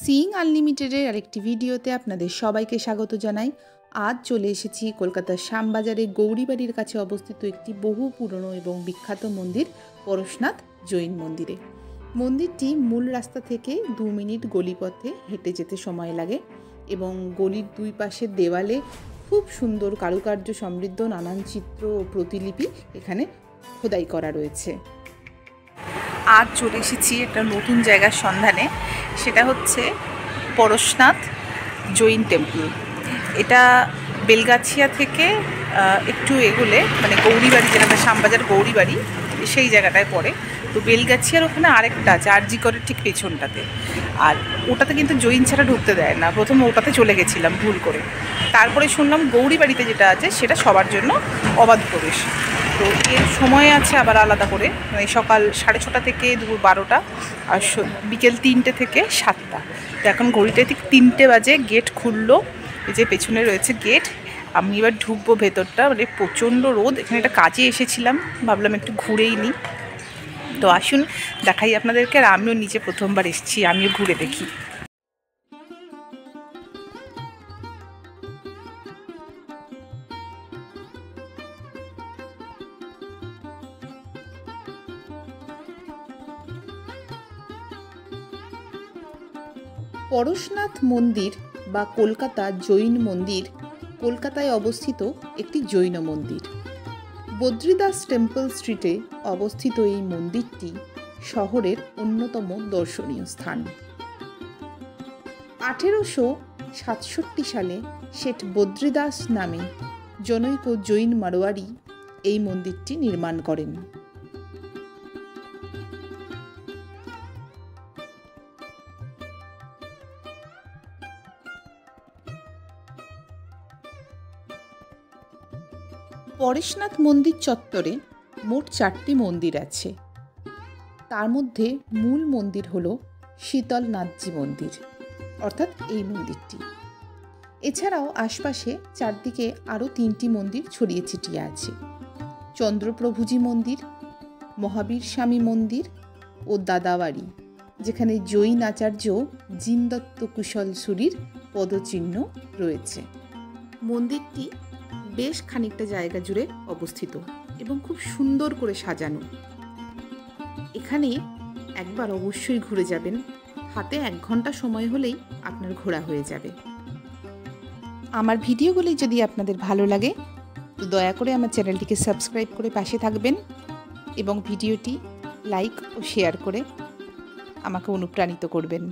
Seeing আনলিমিটেডের আরেকটি ভিডিওতে আপনাদের সবাইকে স্বাগত জানাই। আজ চলে এসেছি কলকাতার শ্যামবাজারে গৌরীবাড়ির কাছে অবস্থিত একটি বহু পুরনো এবং বিখ্যাত মন্দির পরশনাথ জৈন মন্দিরে। মন্দিরটি মূল রাস্তা থেকে 2 মিনিট গলিপথে হেঁটে যেতে সময় লাগে এবং গলির দুই পাশের দেওয়ালে খুব সুন্দর কারুকার্য সমৃদ্ধ নানান চিত্র ও প্রতিলিপি এখানে খোদাই করা রয়েছে। আজ চলে এসেছি একটা নতুন জায়গার সন্ধানে, সেটা হচ্ছে পরশনাথ জৈন টেম্পল। এটা বেলগাছিয়া থেকে একটু এগোলে মানে গৌরীবাড়ি, যেটা শ্যামবাজার গৌরীবাড়ি সেই জায়গাটায় পড়ে। তো বেলগাছিয়ার ওখানে আরেকটা আছে আরজিকরের ঠিক পেছনটাতে, আর ওটাতে কিন্তু জৈন ছাড়া ঢুকতে দেয় না। প্রথমে ওটাতে চলে গেছিলাম ভুল করে, তারপরে শুনলাম গৌরীবাড়িতে যেটা আছে সেটা সবার জন্য অবাধ প্রবেশ। তো এর সময় আছে আবার আলাদা করে, মানে সকাল 6:30 থেকে দুপুর 12টা, আর বিকেল 3টে থেকে 7টা। তো এখন ঘড়িতে ঠিক 3টে বাজে, গেট খুললো। এই যে পেছনে রয়েছে গেট। আমি এবার ঢুকবো ভেতরটা, মানে প্রচণ্ড রোদ। এখানে একটা কাজে এসেছিলাম, ভাবলাম একটু ঘুরেই নিই। তো আসুন দেখাই আপনাদেরকে। আর আমিও নিচে প্রথমবার এসেছি, আমিও ঘুরে দেখি। পরশনাথ মন্দির বা কলকাতা জৈন মন্দির কলকাতায় অবস্থিত একটি জৈন মন্দির। বদ্রীদাস টেম্পল স্ট্রিটে অবস্থিত এই মন্দিরটি শহরের অন্যতম দর্শনীয় স্থান। 1867 সালে শেঠ বদ্রীদাস নামে জনৈক জৈন মারোয়ারি এই মন্দিরটি নির্মাণ করেন। পরেশনাথ মন্দির চত্বরে মোট 4টি মন্দির আছে। তার মধ্যে মূল মন্দির হল শীতলনাথজি মন্দির, অর্থাৎ এই মন্দিরটি। এছাড়াও আশপাশে চারদিকে আরও 3টি মন্দির ছড়িয়ে ছিটিয়ে আছে: চন্দ্রপ্রভুজি মন্দির, মহাবীর স্বামী মন্দির ও দাদাবাড়ি, যেখানে জৈন আচার্য জিনদত্ত কুশলসুরির পদচিহ্ন রয়েছে। মন্দিরটি বেশ খানিকটা জায়গা জুড়ে অবস্থিত এবং খুব সুন্দর করে সাজানো। এখানে একবার অবশ্যই ঘুরে যাবেন। হাতে 1 ঘন্টা সময় হলেই আপনার ঘোরা হয়ে যাবে। আমার ভিডিওগুলি যদি আপনাদের ভালো লাগে তো দয়া করে আমার চ্যানেলটিকে সাবস্ক্রাইব করে পাশে থাকবেন এবং ভিডিওটি লাইক ও শেয়ার করে আমাকে অনুপ্রাণিত করবেন।